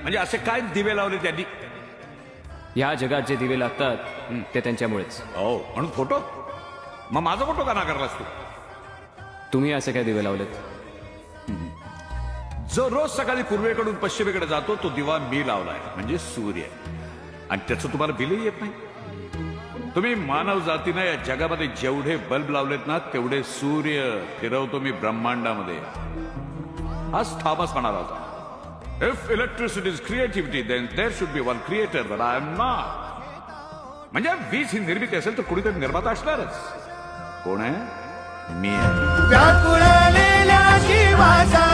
म्हणजे असे काय दिवे लावले त्यांनी? या जगात जे दिवे लागतात ते त्यांच्यामुळेच. हो, म्हणून फोटो? मग माझा फोटो का नाकारलास तू? तुम्ही असे काय दिवे लावलेत? जो रोज सकाळी पूर्वेकडून पश्चिमेकडे जातो तो दिवा मी लावलाय, म्हणजे सूर्य. आणि त्याचं तुम्हाला बिलही येत नाही. तुम्ही मानव जातीनं या जगामध्ये जेवढे बल्ब लावलेत ना तेवढे सूर्य फिरवतो मी ब्रह्मांडामध्ये. आज थॉमस म्हणाला होता, if electricity is creativity then there should be one creator, but I am not. म्हणजे वीज ही निर्मिती असेल तर कुणीतरी निर्माता असणारच. कोण आहे? मी आहे. व्याकुळलेल्या जीवाचा